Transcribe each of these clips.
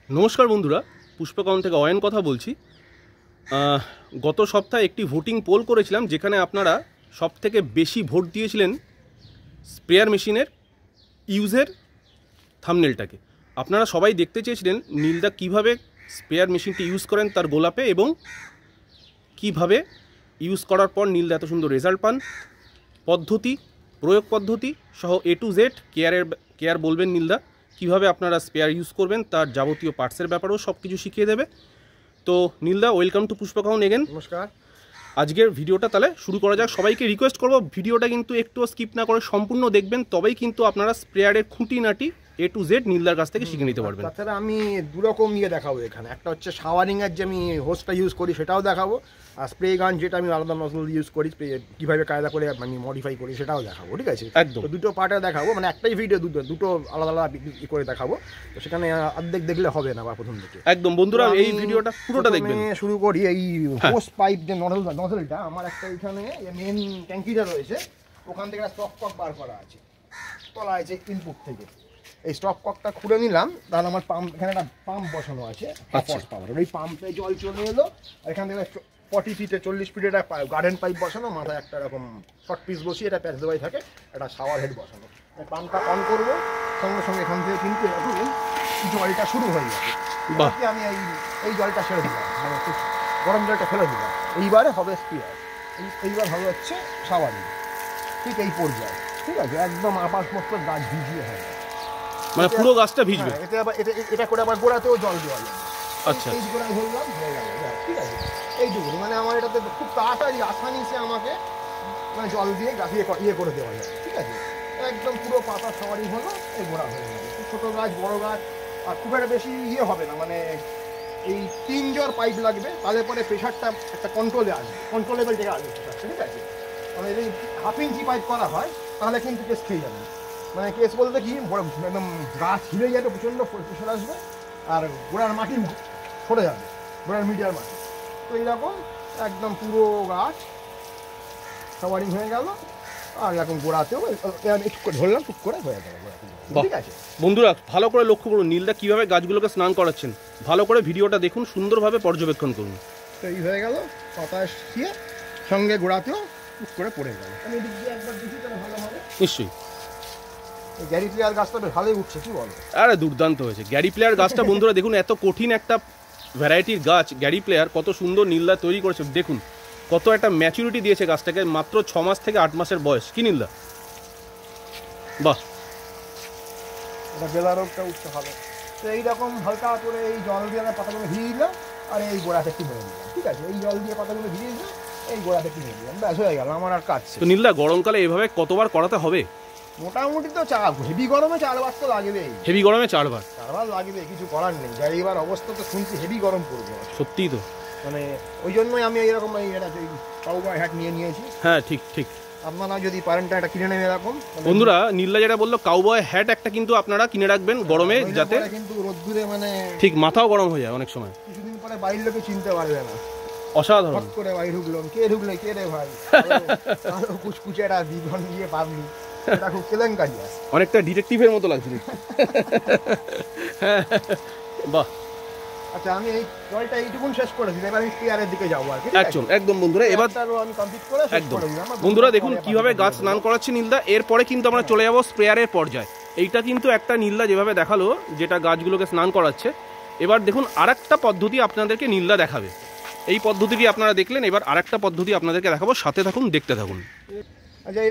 নমস্কার বন্ধুরা, পুষ্পকন থেকে অয়ন কথা বলছি। গত সপ্তাহে একটি ভোটিং পোল করেছিলাম, যেখানে আপনারা সবথেকে বেশি ভোট দিয়েছিলেন স্প্রেয়ার মেশিনের ইউজের থাম্বনেলটাকে। আপনারা সবাই দেখতে চেয়েছিলেন নীলদা কিভাবে স্প্রেয়ার মেশিনটি ইউজ করেন তার গোলাপে, এবং কিভাবে ইউজ করার পর নীলদা এত সুন্দর রেজাল্ট পান। পদ্ধতি, প্রয়োগ পদ্ধতি সহ A to Z কেয়ার বলবেন নীলদা। কীভাবে আপনারা স্পেয়ার ইউজ করবেন তার যাবতীয় পার্টসের ব্যাপারেও সব কিছু শিখিয়ে দেবে। তো নীলদা, ওয়েলকাম টু পুষ্পকন এগেন। নমস্কার। আজকের ভিডিওটা তাহলে শুরু করা যাক। সবাইকে রিকোয়েস্ট করব ভিডিওটা কিন্তু একটুও স্কিপ না করে সম্পূর্ণ দেখবেন, তবেই কিন্তু আপনারা স্প্রেয়ারের খুঁটিনাটি A to Z নীলদার কাছ থেকে শিখে নিতে পারবেন। তাছাড়া আমি দুরকম দেখাবো এখানে। একটা হচ্ছে শাওয়ারিংয়ের যে আমি হোসটা ইউজ করি সেটাও দেখাবো, আর স্প্রে গান যেটা আমি আলাদা নজল ইউজ করি, কীভাবে কায়দা করে আমি মডিফাই করি সেটাও দেখাবো। ঠিক আছে, একদম। তো দুটো পার্টে দেখাবো, মানে একটাই ভিডিও দুটো আলাদা আলাদা করে দেখাবো। তো সেখানে অর্ধেক দেখলে হবে না বা প্রথম থেকে। একদম বন্ধুরা, এই ভিডিওটা পুরোটা দেখবেন। শুরু করি। এই হোস পাইপ যে নজলটা আমার একটা এখানে মেন ট্যাঙ্কিটা রয়েছে, ওখান থেকে স্টপ কক বার করা আছে, তোলা আছে ইনপুট থেকে। এই স্টপ ককটা খুলে নিলাম, তাহলে আমার পাম্প, এখানে একটা পাম্প বসানো আছে পাওয়ার। ওই পাম্পে জল চলে এলো, এখান থেকে 40 ফিটে 40 ফিটে একটা গার্ডেন পাইপ বসানো, মাথায় একটা এরকম শর্ট পিস বসিয়ে এটা প্যাচ দেওয়াই থাকে, একটা শাওয়ার হেড বসানো। পাম্পটা অন করবো, সঙ্গে সঙ্গে এখান থেকে কিন্তু জলটা শুরু হয়ে যাবে। আমি এই জলটা ছেড়ে দিলাম, মানে গরম জলটা ফেলে দিলাম। এইবারে হবে স্প্রেয়ার, এইবার হবে হচ্ছে শাওয়ারিং। ঠিক এই পর্যায়ে, ঠিক আছে, একদম আপাস মস্ত গাছ ভিজিয়ে হয়, মানে পুরো গাছটা ভিজবে। এটা আবার এটা করে আবার গোড়াতেও জল দেওয়া যাবে। আচ্ছা, এই গোড়ায় ধরলাম, হয়ে গেল। ঠিক আছে, এইটুকু মানে আমার এটাতে খুব তাড়াতাড়ি আসানিসে আমাকে মানে জল দিয়ে গাছিয়ে করে দেওয়া যায়। ঠিক আছে, একদম পুরো পাতা শাওয়ারিং হলো, এই গোড়া হয়ে যাবে। ছোটো গাছ বড় গাছ আর খুব একটা বেশি হবে না, মানে এই 3 জোর পাইপ লাগবে, তাহলে পরে প্রেশারটা একটা কন্ট্রোলে আসবে, কন্ট্রোলেবল থেকে আসবে প্রেশারটা। ঠিক আছে, মানে যদি 1/2 ইঞ্চি পাইপ করা হয় তাহলে কিন্তু কেস খেয়ে যাবে। মানে কেস বলতে কি, একদম গাছ হিলে যাবে, প্রচণ্ড প্রেশার আসবে, আর গোড়ার মাটি সরে যাবে, গোড়ার মিডিয়ার মাটি। তো এইরকম একদম পুরো গাছ শাওয়ারিং হয়ে গেল, আর এরকম গোড়াতেও একটু করে ধরলাম, টুক করে হয়ে গেল। ঠিক আছে বন্ধুরা, ভালো করে লক্ষ্য করুন নীলদা কীভাবে গাছগুলোকে স্নান করাচ্ছেন। ভালো করে ভিডিওটা দেখুন, সুন্দরভাবে পর্যবেক্ষণ করুন। তো এই হয়ে গেল, পাতা দিয়ে সঙ্গে গোড়াতেও টুক করে পড়ে গেল। আমি দিক দিয়ে একবার দেখি তাহলে ভালো হবে। নিশ্চয়ই। গ্যারি প্লেয়ার গাছটা বেশ ভালোই উঠছে, কি বল? আরে দুর্দান্ত হয়েছে গ্যারি প্লেয়ার গাছটা। বন্ধুরা দেখুন, এত কঠিন একটা ভ্যারাইটির গাছ গ্যারি প্লেয়ার কত সুন্দর নীলদা তৈরি করেছে। দেখুন কত একটা ম্যাচুরিটি দিয়েছে গাছটাকে, মাত্র 6 মাস থেকে 8 মাসের বয়স। কি নীলদা, বাহ! এটা বেলা রোগটা উঠছে ভালো। তো এইরকম হালকা করে এই জল দিয়ে পাতাগুলো ভিজিয়ে দিলাম, আর এই গোড়াতে একটু ভরে দিলাম। ঠিক আছে, এই জল দিয়ে পাতাগুলো ভিজিয়ে দিলাম, এই গোড়াতে একটু ভরে দিলাম, ব্যাস হয়ে গেল আমার আর কাজ। তো নীলদা, গরমকালে এভাবে কতবার করাতে হবে? মোটামুটি তো হেভি গরমে 4 বার তো লাগবেই। হেভি গরমে 4 বার? 4 বার লাগবে, কিছু করার নেই। যার এবার অবস্থা তো শুনছি হেভি গরম পড়বে। সত্যিই তো, মানে ওই জন্যই আমি এইরকম কাউবয় হ্যাট নিয়ে নিয়েছি। হ্যাঁ, ঠিক ঠিক। আপনারা যদি পারেন এটা কিনে নেবেন এরকম। বন্ধুরা, নীলদা যেটা বললো, কাউবয় হ্যাট একটা কিন্তু আপনারা কিনে রাখবেন গরমে, যাতে কিন্তু রোদ্দুরে মানে ঠিক মাথাও গরম হয়ে যায় অনেক সময়। কিছুদিন পরে বাইরের লোকে চিনতে পারবে না। অসাধারণ করে বাইরে ঢুকলাম, কে ঢুকলে, কে রে ভাই, কুচকুচেরা বিধন দিয়ে পাবলি, এটা খুব কেলেঙ্কারি আছে। অনেকটা ডিটেকটিভের মতো লাগছে। বাহ! আচ্ছা, আমি এই জলটা এইটুকুন শেষ করে দিই, এবার আমি স্প্রেয়ারের দিকে যাবো আর কি। একদম বন্ধুরা, এবার আমি কমপ্লিট করে একদম বন্ধুরা দেখুন কিভাবে গাছ স্নান করাচ্ছে নীলদা। এরপরে কিন্তু আমরা চলে যাবো স্প্রেয়ারের পর্যায়ে। এইটা কিন্তু একটা নীলদা যেভাবে দেখালো, যেটা গাছগুলোকে স্নান করাচ্ছে। এবার দেখুন আরেকটা পদ্ধতি আপনাদেরকে নীলদা দেখাবে। এই পদ্ধতিটি আপনারা দেখলেন, এবার আরেকটা পদ্ধতি আপনাদেরকে দেখাবো, সাথে থাকুন, দেখতে থাকুন। আচ্ছা,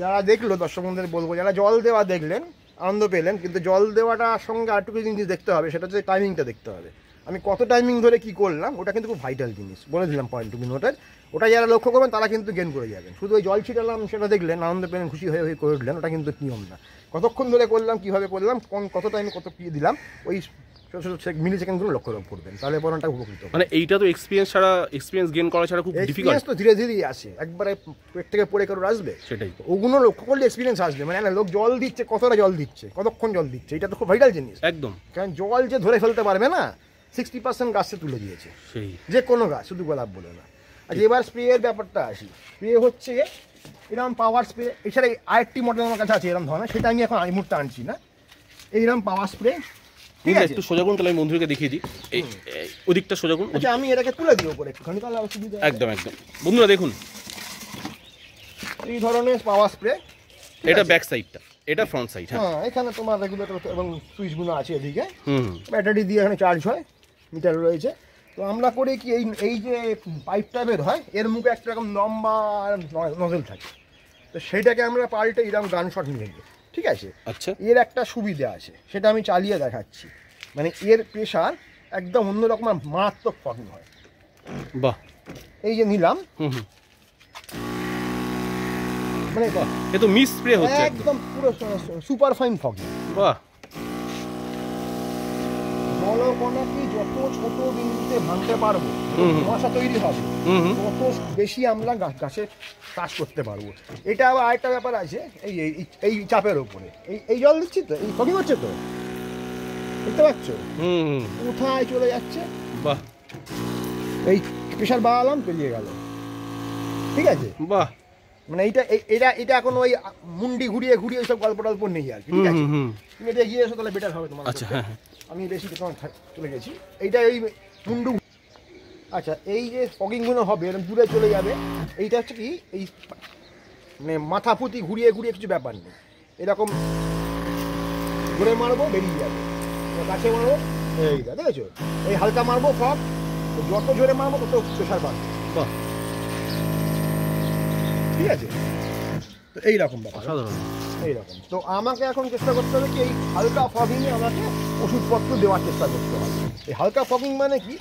যারা দেখলো, দর্শক বন্ধুদের বলবো, যারা জল দেওয়া দেখলেন, আনন্দ পেলেন, কিন্তু জল দেওয়াটার সঙ্গে আরেকটু জিনিস দেখতে হবে, সেটা হচ্ছে টাইমিংটা দেখতে হবে। আমি কত টাইমিং ধরে কি করলাম, ওটা কিন্তু খুব ভাইটাল জিনিস, বলে দিলাম পয়েন্ট টু নোটের। ওটা যারা লক্ষ্য করবেন তারা কিন্তু গেন করে যাবেন। শুধু ওই জল ছিটালাম, সেটা দেখলেন, আনন্দ পেলেন, খুশি হয়ে করে উঠলেন, ওটা কিন্তু নিয়ম না। কতক্ষণ ধরে করলাম, কীভাবে করলাম, কত টাইমে কত কী দিলাম, ওই মিলি সেকেন্ডগুলো লক্ষ্য করবেন, তাহলে পরটা উপকৃত। মানে এইটা তো এক্সপিরিয়েন্স গেইন করা ছাড়া খুব ডিফিকাল্ট। তো ধীরে ধীরেই আসে, একবারে পেট থেকে পড়ে কারোর আসবে? সেটাই, ওগুলো লক্ষ্য করলে এক্সপিরিয়েন্স আসবে। মানে না, লোক জল দিচ্ছে, কতটা জল দিচ্ছে, কতক্ষণ জল দিচ্ছে, এটা তো খুব ভাইটাল জিনিস একদম। কারণ জল যে ধরে ফেলতে পারবে না, 60% গাছকে তুলে দিয়েছে, সেই যে কোনো গাছ, শুধু গোলাপ বলে না। আচ্ছা, এবার স্প্রেয়ের ব্যাপারটা আসি। স্প্রে হচ্ছে এরকম পাওয়ার স্প্রে, এছাড়া আরেকটি মডেল আমার কাছে আছে এরকম ধরনের, সেটা আমি এখন এই মুহূর্তে আনছি না। এইরকম পাওয়ার স্প্রে ঠিক আছে, একটু সোজা করুন, তাহলে আমি বন্ধুদেরকে দেখিয়ে দিই। এই ওদিকটা সোজা করুন। আচ্ছা আমি এটাকে তুলে দিই উপরে একটুখানি, তাহলে আরো সুবিধা। একদম একদম বন্ধুরা দেখুন, এই ধরনের পাওয়ার স্প্রে। এটা ব্যাক সাইডটা, এটা ফ্রন্ট সাইড। হ্যাঁ, এখানে তোমার রেগুলেটর এবং সুইচগুলো আছে এদিকে, হুম ব্যাটারি দিয়ে এখানে চার্জ হয়, মিটার রয়েছে। তো আমরা করি কি, এই যে পাইপটা বের হয় এর মুখে একটা রকম লম্বা নজল থাকে, তো সেইটাকে আমরা পাল্টে এরকম গান শট নিয়ে নিই। ঠিক আছে, আচ্ছা এর একটা সুবিধা আছে, সেটা আমি চালিয়ে দেখাচ্ছি। মানে এর প্রেশার একদম অন্যরকম, মারাত্মক ফগিং হয়। বাহ, এই যে নিলাম, হুম হুম, মানে বাহ, এ তো মিস স্প্রে হচ্ছে একদম। একদম পুরো সুপার ফাইন ফগিং। বাহ, জলকণাকে যত ছোট বিন্দুতে ভাঙতে পারবো, কুয়াশা তৈরি হবে, হুম হুম, তত বেশি আমরা গাছে চাষ করতে পারবো। এটা আবার আরেকটা ব্যাপার আছে, এই এই চাপের ওপরে এই জল দিচ্ছি তো, এই ফগিং হচ্ছে তো, বুঝতে পারছো হুম হুম, কোথায় চলে যাচ্ছে। বাহ, এই প্রেশার বাড়ালাম, পেরিয়ে গেল। ঠিক আছে, বাহ, মানে এটা এখন ওই মুন্ডি ঘুরিয়ে ঘুরিয়ে সব গল্প টল্প নেই আর কি। ঠিক আছে, হুম হুম, তুমি এটা এগিয়ে এসো, তাহলে বেটার হবে তোমার। আচ্ছা হ্যাঁ হ্যাঁ, আমি বেশি তোমার চলে গেছি। এইটা এই মুন্ডু, আচ্ছা এই যে ফগিংগুলো হবে এরকম দূরে চলে যাবে। এইটা হচ্ছে কি, এই মানে মাথা পুঁতি ঘুরিয়ে ঘুরিয়ে কিছু ব্যাপার নেই, এরকম ঘুরে মারবো বেরিয়ে যাবে, কাছে মারবো, এইটা দেখেছো, এই হালকা মারবো ফগ, যত জোরে মারবো তত প্রেশার বাড়বে। বাহ, ঠিক আছে, তো এইরকম ব্যাপার, অসাধারণ। এইরকম। তো আমাকে এখন চেষ্টা করতে হবে কি, এই হালকা ফগিংয়ে আমাকে ওষুধপত্র দেওয়ার চেষ্টা করতে হবে। এই হালকা ফগিং মানে কি,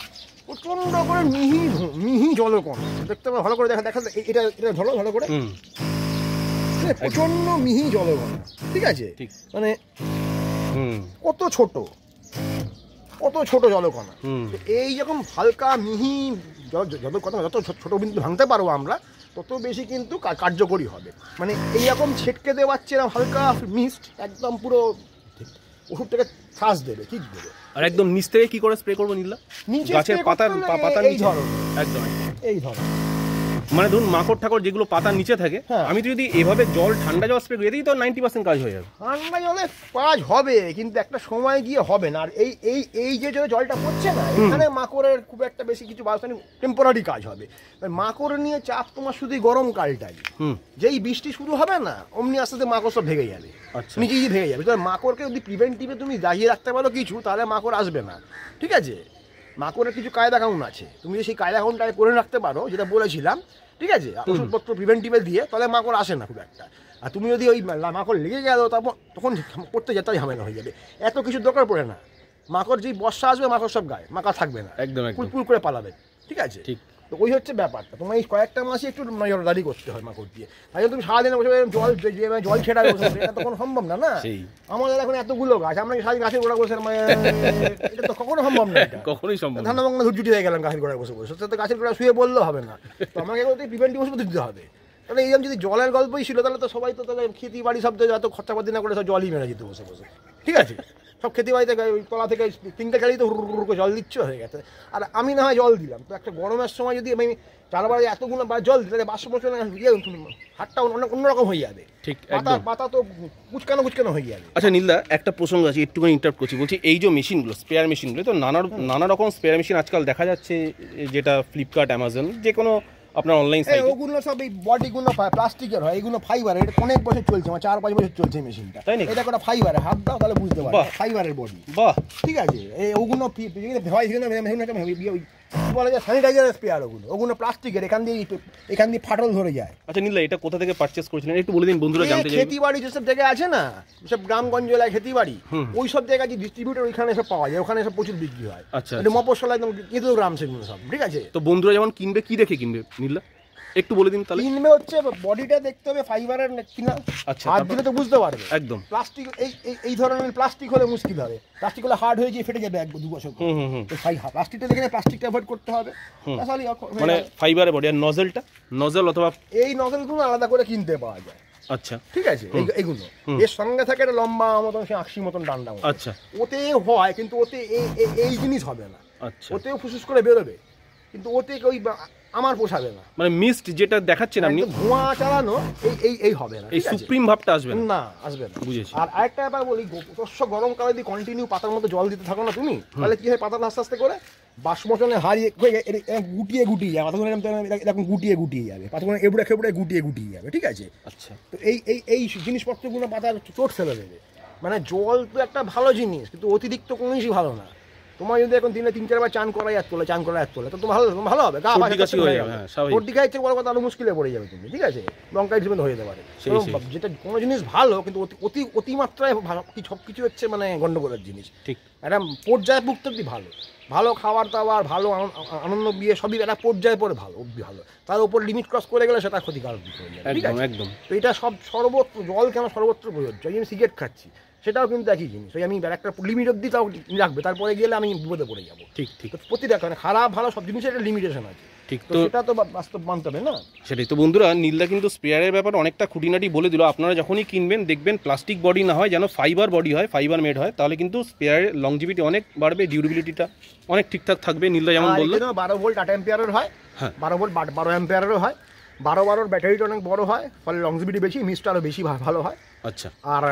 প্রচণ্ড করে মিহি জলকণ দেখতে হবে, ভালো করে দেখা দেখা এটা এটা ধরো ভালো করে, হুম, প্রচণ্ড মিহি জলকণ। ঠিক আছে, ঠিক, মানে হুম কত ছোট জলকণা। হুম, তো এই যখন হালকা মিহি জলকণা যত ছোট বিন্দু ভাঙতে পারবো আমরা, তত বেশি কিন্তু কার্যকরী হবে। মানে এইরকম ছেটকে দেওয়াচ্ছে না, হালকা মিস্ট একদম পুরো ওষুধটাকে শ্বাস দেবে, ঠিক দেবে। আর একদম নিচ থেকে কি করে স্প্রে করবো নীলা? নিচে গাছের spray পাতার করতে হলে পাতার এই নিচে? ধরনের, একদম এই ধরনের। মানে ধরুন মাকড় ঠাকর যেগুলো পাতার নিচে থাকে, হ্যাঁ। আমি যদি এভাবে জল ঠান্ডা জল স্প্রে করে দিই তো 90% কাজ হয়ে যাবে। ঠান্ডা জলে কাজ হবে, কিন্তু একটা সময় গিয়ে হবে না। আর এই যে জলটা পড়ছে না, এখানে মাকড়ের খুব একটা বেশি কিছু বাস্তব টেম্পোরারি কাজ হবে। মাকড় নিয়ে চাপ তোমার শুধু গরমকালটাই, হুম, যেই বৃষ্টি শুরু হবে না অমনি আস্তে আস্তে মাকড় সব ভেঙে যাবে, আচ্ছা, নিজেই ভেঙে যাবে। তাহলে মাকড়কে যদি প্রিভেন্টিভে তুমি দাঁড়িয়ে রাখতে পারো কিছু, তাহলে মাকড় আসবে না। ঠিক আছে, মাকড়ের কিছু কায়দা কানুন আছে, তুমি যদি সেই কায়দা কানুনটা করে রাখতে পারো, যেটা বলেছিলাম, ঠিক আছে, ওষুধপত্র প্রিভেন্টিভে দিয়ে, তাহলে মাকড় আসে না খুব একটা। আর তুমি যদি ওই মাকড় লেগে গেল, তখন করতে যেতে ঝামেলা হয়ে যাবে। এত কিছু দরকার পড়ে না, মাকড় যেই বর্ষা আসবে মাকড় সব গায়ে, মাকড় থাকবে না, একদম একদম পুরপুর করে পালাবে। ঠিক আছে, ঠিক, তো ওই হচ্ছে ব্যাপারটা। তোমার এই কয়েকটা মাসে একটু নজরদারি করতে হয় মাকড় দিয়ে। তাই জন্য তুমি সারাদিন বসে জল ছেড়া এটা তো কোনো সম্ভব না। না, সেই আমাদের এখন এতগুলো গাছ, আমরা সারাদিন গাছের গোড়া বসে, এটা তো কখনো সম্ভব না। এটা কখনোই সম্ভব না। ধান ভাঙা ধুরজুটি হয়ে গেলাম গাছের গোড়ায় বসে বসে, তো গাছের গোড়ায় শুয়ে বললেও হবে না। তো আমাকে প্রিভেন্টিভ ওষুধ দিতে হবে। তাহলে এইরকম যদি জলের গল্পই ছিল, তাহলে তো সবাই তো তাহলে খেতি বাড়ি সব যত খরচাপাতি না করে সব জলই মেরে যেত বসে বসে। ঠিক আছে, সব খেতে বাড়িতে তলা থেকে তিনটে চালিয়ে তো হুড় করে জল দিচ্ছ হয়ে গেছে। আর আমি না হয় জল দিলাম, তো একটা গরমের সময় যদি আমি চারবার এতগুলো জল দিই, তাহলে বাষ্প হাতটা অন্যরকম হয়ে যাবে। ঠিক, পাতা একদম। পাতা তো কুচকানো হয়ে যাবে। আচ্ছা নীলদা, একটা প্রসঙ্গ আছে, একটুখানি ইন্টারাপ্ট করছি। বলছি এই যে মেশিনগুলো, স্পেয়ার মেশিনগুলো, তো নানা রকম স্পেয়ার মেশিন আজকাল দেখা যাচ্ছে, যেটা ফ্লিপকার্ট, অ্যামাজন, যে কোনো আপনার অনলাইন সাইটে। ওগুলো সব এই বডিগুলো প্লাস্টিকের হয়, এগুলো ফাইবার। এটা অনেক বছর চলছে, আমার 4-5 বছর চলছে মেশিনটা। তাই নাকি? এটা একটা ফাইবারের, হাত দাও তাহলে বুঝতে পারবে, বাহ। ফাইবারের বডি। বাহ, ঠিক আছে, এই ওগুলো বলা যায় স্যানিটাইজার স্প্রেয়ার, ওগুলো প্লাস্টিকের, এখান দিয়ে ফাটল ধরে যায়। আচ্ছা নীলদা, এটা কোথা থেকে পারচেজ করেছিলেন একটু বলে দিন, বন্ধুরা জানতে চাইবে। খেতি বাড়ি যেসব জায়গায় আছে না, সব গ্রামগঞ্জ এলাকায় খেতি বাড়ি, ওই সব জায়গায় যে ডিস্ট্রিবিউটর, ওইখানে সব পাওয়া যায়, ওখানে সব প্রচুর বিক্রি হয়। আচ্ছা, এটা মফস্বল একদম কিন্তু গ্রাম সেগুলো সব। ঠিক আছে, তো বন্ধুরা যেমন কিনবে, কি দেখে কিনবে নীলদা একটু বলে দিন তাহলে। কিনবে হচ্ছে বডিটা দেখতে হবে ফাইবারের কিনা, আচ্ছা, হাত দিলে তো বুঝতে পারবে। একদম। প্লাস্টিক এই ধরনের প্লাস্টিক হলে মুশকিল হবে, প্লাস্টিক হলে হার্ড হয়ে গিয়ে ফেটে যাবে 1-2 বছর। প্লাস্টিকটা দেখে প্লাস্টিকটা অ্যাভয়েড করতে হবে। মানে ফাইবারের বডি। আর নজল অথবা এই নজলগুলো আলাদা করে কিনতে পাওয়া যায়। আচ্ছা, ঠিক আছে, এইগুলো এর সঙ্গে থাকে একটা লম্বা মতন, সে আঁকশি মতন ডান্ডা মতো। আচ্ছা, ওতে হয়, কিন্তু ওতে এই জিনিস হবে না। আচ্ছা, ওতেও ফুসফুস করে বেরোবে, কিন্তু ওতে ওই আমার পোষাবে না, মানে মিস্ট যেটা দেখাচ্ছেন আপনি, ধোঁয়া চালানো এই হবে না, এই সুপ্রিম ভাবটা আসবে না, আসবে না। বুঝেছি। আর আরেকটা ব্যাপার বলি, অবশ্য গরমকালে যদি কন্টিনিউ পাতার মধ্যে জল দিতে থাকো না তুমি, তাহলে কি হয়, পাতাটা আস্তে আস্তে করে বাষ্পমোচনে হারিয়ে গুটিয়ে গুটিয়ে যাবে, পাতাগুলো এরকম গুটিয়ে যাবে, পাতাগুলো এবড়ে খেবড়ে গুটিয়ে যাবে, ঠিক আছে। আচ্ছা, তো এই জিনিসপত্রগুলো পাতার চোট ফেলে দেবে। মানে জল তো একটা ভালো জিনিস, কিন্তু অতিরিক্ত কোনো জিনিসই ভালো না। তোমার যদি এখন দিনে 3-4 বার চান করা এক তোলে তো ভালো হবে, গা সর্দি খাইছে বড় কথা, আরো মুশকিলে পড়ে যাবে তুমি, ঠিক আছে, ব্রঙ্কাইটিস হয়ে যেতে পারে। যেটা কোনো জিনিস ভালো, কিন্তু অতিমাত্রায় সবকিছু হচ্ছে মানে গন্ডগোলের জিনিস। ঠিক, একটা পর্যায়ে ভুক্ত ভালো খাবার দাবার, ভালো আনন্দ বিয়ে সবই একটা পর্যায়ে পরে ভালো, তার উপর লিমিট ক্রস করে গেলে সেটা ক্ষতিকারক দিক হয়ে যাবে, ঠিক আছে। একদম। তো এটা সর্বত্র জল কেন সর্বত্র প্রযোজ্য। আমি সিগারেট খাচ্ছি, সেটাও কিন্তু একই জিনিস, ওই আমি একটা লিমিট অব্দি তাও রাখবে, তারপরে গেলে আমি বিপদে পড়ে যাবো। ঠিক, প্রতিটা মানে খারাপ ভালো সব জিনিসের একটা লিমিটেশন আছে। ঠিক, তো সেটা তো বাস্তব মানতে হবে না। সেটাই তো বন্ধুরা, নীলদা কিন্তু স্পেয়ারের ব্যাপার অনেকটা খুঁটিনাটি বলে দিল। আপনারা যখনই কিনবেন দেখবেন প্লাস্টিক বডি না হয়, যেন ফাইবার বডি হয়, ফাইবার মেড হয়, তাহলে কিন্তু স্পেয়ারের লংজিভিটি অনেক বাড়বে, ডিউরেবিলিটিটা অনেক ঠিকঠাক থাকবে। নীলদা যেমন বললো 12 ভোল্ট 8 অ্যাম্পিয়ারের হয়, হ্যাঁ 12 ভোল্ট 12 অ্যাম্পিয়ারেরও হয়, 12 ব্যাটারিটা অনেক বড় হয়, ফলে লংজিভিটি বেশি, মিস্টটা আরও বেশি ভালো হয়। আচ্ছা, আর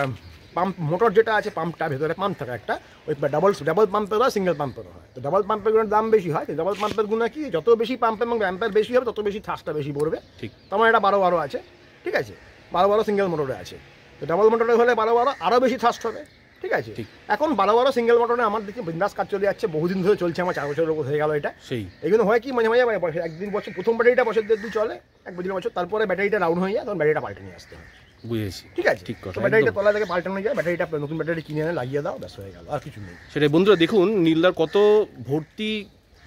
পাম্প মোটর যেটা আছে, পাম্পটা ভেতরে পাম্প থাকে একটা, ওই ডাবল পাম্পের হয়, সিঙ্গেল পাম্পের হয়। তো ডাবল পাম্পের গুণের দাম বেশি হয়। ডাবল পাম্পের গুণ কি, যত বেশি পাম্প এবং অ্যাম্পিয়ার বেশি হবে তত বেশি থ্রাস্টটা বেশি পড়বে। ঠিক, তোমার এটা 12 আছে, ঠিক আছে, 12 সিঙ্গেল মোটরে আছে। তো ডাবল মোটরে হলে 12 আরও বেশি থ্রাস্ট হবে, ঠিক আছে। এখন 12 সিঙ্গেল মোটরে আমার দেখি বিন্দাস কাজ চলে যাচ্ছে, বহুদিন ধরে চলছে, আমার 4 বছরের উপর হয়ে গেল এটা। সেই এইগুলো হয় কি, মাঝে মাঝে একদিন বছর প্রথম ব্যাটারিটা বছর 2 চলে, 1 বছর, তারপরে ব্যাটারিটা ডাউন হয়ে যায়, তখন ব্যাটারিটা পাল্টে নিয়ে আসতে হয়। বুঝেছি, ঠিক আছে, ঠিক কথা। ব্যাটারিটা তলা থেকে পাল্টানো যায়, ব্যাটারিটা নতুন ব্যাটারি কিনে এনে লাগিয়ে দাও, ব্যাস হয়ে গেল, আর কিছু নেই। সেটাই বন্ধুরা, দেখুন নীলদার কত ভর্তি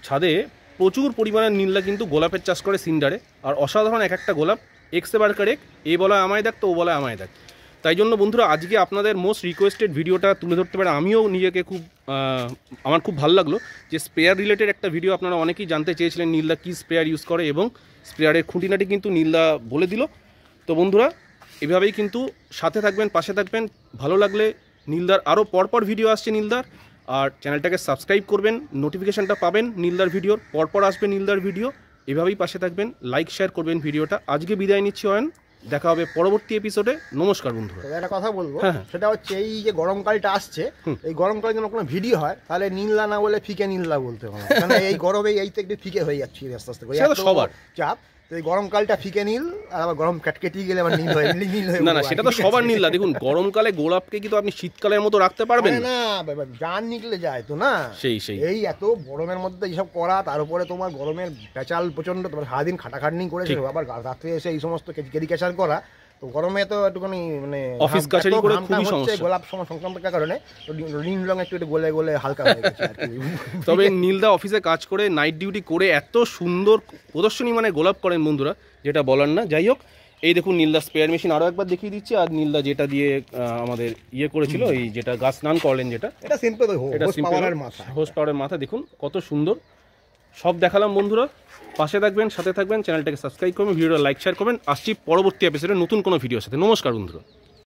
ছাদে প্রচুর পরিমাণে নীলদা কিন্তু গোলাপের চাষ করে সিন্ডারে, আর অসাধারণ এক একটা গোলাপ, এক্সে বারকার এক, এ বলা আমায় দেখ, তো ও বলা আমায় দেখ। তাই জন্য বন্ধুরা, আজকে আপনাদের মোস্ট রিকোয়েস্টেড ভিডিওটা তুলে ধরতে পারে, আমিও নিজেকে আমার খুব ভালো লাগলো যে স্প্রেয়ার রিলেটেড একটা ভিডিও আপনারা অনেকেই জানতে চেয়েছিলেন নীলদা কী স্প্রেয়ার ইউজ করে, এবং স্প্রেয়ারের খুঁটিনাটি কিন্তু নীলদা বলে দিল। তো বন্ধুরা, এভাবেই কিন্তু সাথে থাকবেন, পাশে থাকবেন। ভালো লাগলে নীলদার আরও পরপর ভিডিও আসছে নীলদার, আর চ্যানেলটাকে সাবস্ক্রাইব করবেন, নোটিফিকেশানটা পাবেন নীলদার ভিডিওর, পরপর আসবে নীলদার ভিডিও। এভাবেই পাশে থাকবেন, লাইক শেয়ার করবেন ভিডিওটা। আজকে বিদায় নিচ্ছি অয়ন, দেখা হবে পরবর্তী এপিসোডে। নমস্কার বন্ধুরা। একটা কথা বলবো, সেটা হচ্ছে এই যে গরমকালটা আসছে, এই গরমকালে যেন কোনো ভিডিও হয় তাহলে নীলদা না বলে ফিকে নীলদা বলতে হবে, কারণ এই গরমে এই তো একটু ফিকে হয়ে যাচ্ছে আস্তে আস্তে করে, সবার চাপ। এই গরমকালটা ফিকে নীল, আর আবার গরম কেটে গেলে আবার নীল হয়ে না, না সেটা তো সবার নীলদা। দেখুন গরমকালে গোলাপকে কিন্তু আপনি শীতকালের মতো রাখতে পারবেন না, জান নিকলে যায় তো না। সেই এই এত গরমের মধ্যে এইসব করা, তার উপরে তোমার গরমের পেঁচাল প্রচন্ড, তোমার সারাদিন খাটাখাটনি করেছে, আবার রাত্রে এসে এই সমস্ত কেরিকেচার করা, তো গরমে তো একটুখানি মানে অফিস কাছারি করে খুবই সমস্যা, গোলাপ সংক্রান্ত কারণে নীল রং একটু গলে গলে হালকা হয়ে গেছে আর কি। তবে নীলদা অফিসে কাজ করে, নাইট ডিউটি করে এত সুন্দর প্রদর্শনী মানে গোলাপ করেন বন্ধুরা, যেটা বলার না। যাই হোক, এই দেখুন নীলদা স্পেয়ার মেশিন আরও একবার দেখিয়ে দিচ্ছি, আর নীলদা যেটা দিয়ে আমাদের ইয়ে করেছিল, এই যেটা গাছ স্নান করলেন, যেটা এটা সিম্পল হোস পাওয়ারের মাথা, দেখুন কত সুন্দর। সব দেখালাম বন্ধুরা, পাশে থাকবেন, সাথে থাকবেন, চ্যানেলটাকে সাবস্ক্রাইব করবেন, ভিডিওটা লাইক শেয়ার করবেন। আসছি পরবর্তী এপিসোডে নতুন কোনো ভিডিওর সাথে। নমস্কার বন্ধুরা।